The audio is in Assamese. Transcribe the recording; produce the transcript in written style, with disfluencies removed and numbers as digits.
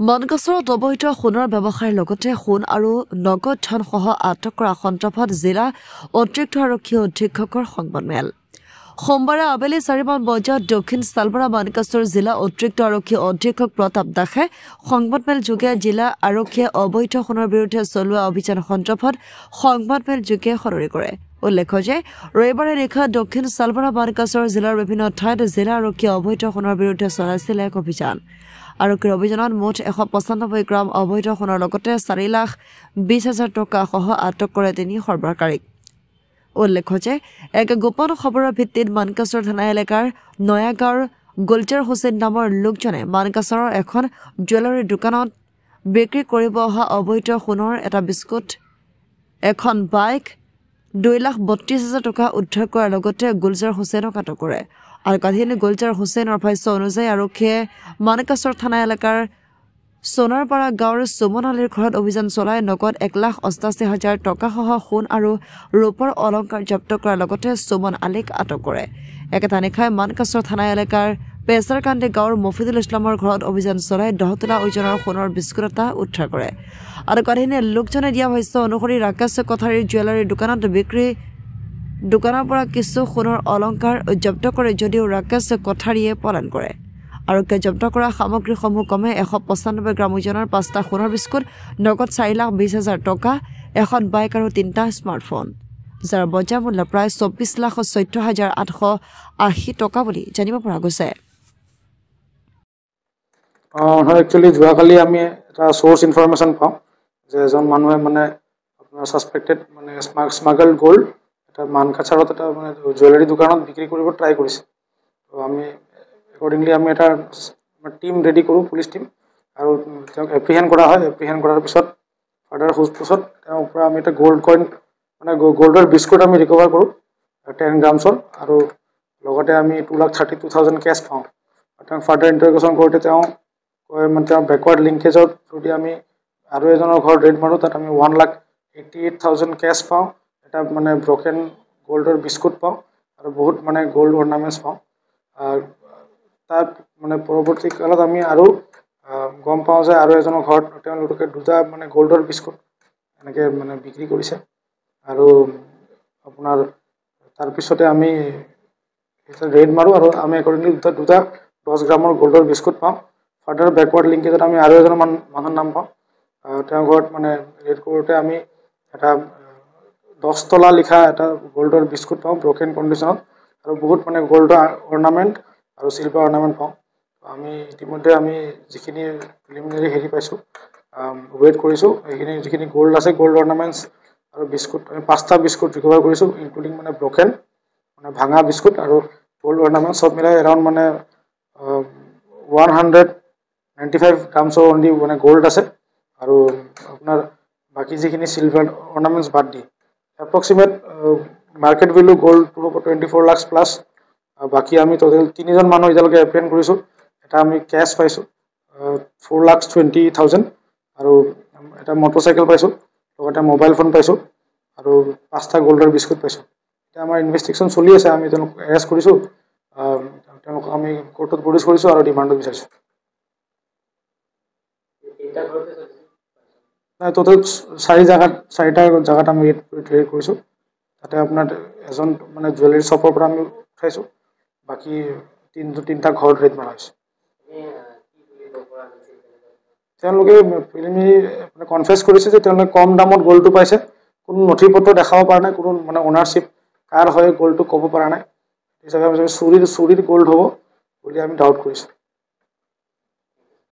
মানকাছৰত অবৈধ সোণৰ ব্যৱসায়ৰ লগতে সোণ আৰু নগদ ধনসহ আটক কৰা সন্দৰ্ভত জিলা অতিৰিক্ত আৰক্ষী অধীক্ষকৰ সংবাদমেল সোমবাৰে আবেলি 4 বজাত দক্ষিণ সালবৰা মানকাছৰ জিলা অতিৰিক্ত আৰক্ষী অধীক্ষক প্ৰতাপ দাসে সংবাদমেল যোগে জিলা আৰক্ষীয়ে অবৈধ সোণৰ বিৰুদ্ধে চলোৱা অভিযান সন্দৰ্ভত সংবাদমেল যোগে সদৰি কৰে। উল্লেখ্য যে ৰবিবাৰে নিশা দক্ষিণ সালবৰা মানকাছৰ জিলাৰ বিভিন্ন ঠাইত জিলা আৰক্ষীয়ে অবৈধ সোণৰ বিৰুদ্ধে চলাইছিল এক অভিযান। আৰক্ষীৰ অভিযানত মুঠ 195 গ্ৰাম অবৈধ সোণৰ লগতে 4,20,000 টকা সহ আটক কৰে 3 সৰবৰাহকাৰীক। উল্লেখ্য যে এক গোপন খবৰৰ ভিত্তিত মানকাছৰ থানা এলেকাৰ নয়াগাঁৱৰ গুলজাৰ হুছেইন নামৰ লোকজনে মানকাছৰৰ এখন জুৱেলাৰী দোকানত বিক্ৰী কৰিব অহা অবৈধ সোণৰ এটা বিস্কুট, এখন বাইক, 2,32,000 টকা উদ্ধাৰ কৰাৰ লগতে গুলজাৰ হুছেইনক আটক কৰে। আৰু কাহিনী গুলজাৰ হুছেইনৰ ভাষ্য অনুযায়ী আৰক্ষীয়ে মানকাছৰ থানা এলেকাৰ সোনাৰপাৰা গাঁৱৰ সুমন আলীৰ ঘৰত অভিযান চলাই নগদ 1,88,000 টকা সহ সোণ আৰু ৰূপৰ অলংকাৰ জব্দ কৰাৰ লগতে সুমন আলীক আটক কৰে। একেটা নিশাই মানকাছৰ থানা এলেকাৰ পেচাৰকান্দি গাঁৱৰ মফিদুল ইছলামৰ ঘৰত অভিযান চলাই 10 তোলা ওজনৰ সোণৰ বিস্কুট এটা উদ্ধাৰ কৰে। আৰু কাহিনীয়ে লোকজনে দিয়া ভাষ্য অনুসৰি ৰাকেশ কোঠাৰীৰ জুৱেলাৰী দোকানৰ পৰা কিছু সোণৰ অলংকাৰ জব্দ কৰে যদিও ৰাকেশ কোঠাৰীয়ে পলায়ন কৰে। আৰক্ষীয়ে জব্দ কৰা সামগ্ৰীসমূহ ক্ৰমে 195 গ্ৰাম ওজনৰ 5টা সোণৰ বিস্কুট, নগদ 4,20,000 টকা, এখন বাইক আৰু 3টা স্মাৰ্টফোন, যাৰ বজাৰ মূল্য প্ৰায় 24,14,880 টকা বুলি জানিব পৰা গৈছে। একচুৱেলি যোৱাকালি আমি এটা সোৰ্চ ইনফৰমেশ্যন পাওঁ যে এজন মানুহে আপোনাৰ ছাছপেক্টেড স্মাগল্ড গ'ল্ড এটা মানকাছাৰত এটা জুৱেলাৰী দোকানত বিক্ৰী কৰিব ট্ৰাই কৰিছে। তো আমি একৰ্ডিংলি আমি এটা টিম ৰেডি কৰোঁ, পুলিচ টিম, আৰু তেওঁক এপ্ৰিহেণ্ড কৰা হয়। এপ্ৰিহেণ্ড কৰাৰ পিছত ফাৰ্ডাৰ সোধপোছত তেওঁৰ পৰা আমি এটা গ'ল্ডৰ বিস্কুট আমি ৰিকভাৰ কৰোঁ 10 গ্ৰামছৰ, আৰু লগতে আমি 2,32,000 কেছ পাওঁ। তেওঁক ফাৰ্ডাৰ ইণ্টাৰগেশ্যন কৰোঁতে তেওঁ বেকৱাৰ্ড লিংকেজৰ থ্ৰুদি আমি আৰু এজনৰ ঘৰত ৰেড মাৰোঁ। তাত আমি 1,88,000 কেছ পাওঁ, এটা ব্ৰকেন গ'ল্ডৰ বিস্কুট পাওঁ আৰু বহুত গ'ল্ড অৰ্নামেণ্টছ পাওঁ। তাত পৰৱৰ্তী কালত আমি আৰু গম পাওঁ যে আৰু এজনৰ ঘৰত তেওঁলোকে 2টা গ'ল্ডৰ বিস্কুট এনেকৈ বিক্ৰী কৰিছে। আৰু আপোনাৰ তাৰপিছতে আমি ৰেড মাৰোঁ আৰু আমি একৰ্ডিংলি 2টা 10 গ্ৰামৰ গ'ল্ডৰ বিস্কুট পাওঁ। ফাৰ্ডাৰ বেকৱাৰ্ড লিংকেজত আমি আৰু এজন মানুহৰ নাম পাওঁ। তেওঁৰ ঘৰত ৰেড কৰোঁতে আমি এটা 10 তোলা লিখা এটা গ'ল্ডৰ বিস্কুট পাওঁ ব্ৰকেন কণ্ডিশ্যনত, আৰু বহুত গ'ল্ডৰ অৰ্নামেণ্ট আৰু চিলভাৰ অৰ্নামেণ্ট পাওঁ। আমি ইতিমধ্যে আমি যিখিনি প্ৰিলিমিনাৰী পাইছোঁ, ৱেইট কৰিছোঁ, সেইখিনি যিখিনি গ'ল্ড আছে, গ'ল্ড অৰ্নামেণ্টছ আৰু বিস্কুট, আমি 5টা বিস্কুট ৰিকভাৰ কৰিছোঁ, ইনক্লুডিং ব্ৰকেন ভাঙা বিস্কুট আৰু গ'ল্ড অৰ্নামেণ্ট চব মিলাই এৰাউণ্ড 195 গ্ৰামছৰ অনলি গ'ল্ড আছে। আৰু আপোনাৰ বাকী যিখিনি চিলভাৰ অৰ্নামেণ্টছ বাদ দি এপ্ৰক্সিমেট মাৰ্কেট ভেলু গ'ল্ডটো হ'ব 24 লাখ প্লাছ। বাকী আমি টোটেল 3জন মানুহ এতিয়ালৈকে এপ্ৰিহেণ্ড কৰিছোঁ। এটা আমি কেছ পাইছোঁ 4,20,000, আৰু এটা মটৰচাইকেল পাইছোঁ, লগতে মোবাইল ফোন পাইছোঁ, আৰু 5টা গ'ল্ডৰ বিস্কুট পাইছোঁ। এতিয়া আমাৰ ইনভেষ্টিগেশ্যন চলি আছে। আমি তেওঁলোকক এৰেষ্ট কৰিছোঁ, তেওঁলোকক আমি কোৰ্টত প্ৰডিউচ কৰিছোঁ আৰু ৰিমাণ্ডত বিচাৰিছোঁ। টোটেল 4টা জেগাত আমি ৰেড কৰিছোঁ। তাতে আপোনাৰ এজন জুৱেলাৰী শ্বপৰ পৰা আমি উঠাইছোঁ, বাকী 3টা ঘৰত ৰেড মৰা হৈছে। তেওঁলোকে প্ৰিলিমিনাৰী কনফেছ কৰিছে যে তেওঁলোকে কম দামত গ'ল্ডটো পাইছে, কোনো নথি পত্ৰ দেখাব পৰা নাই, কোনো অ'নাৰশ্বিপ কাৰ হয় গ'ল্ডটো ক'ব পৰা নাই। হিচাপে চুৰিৰ গ'ল্ড হ'ব বুলি আমি ডাউট কৰিছোঁ।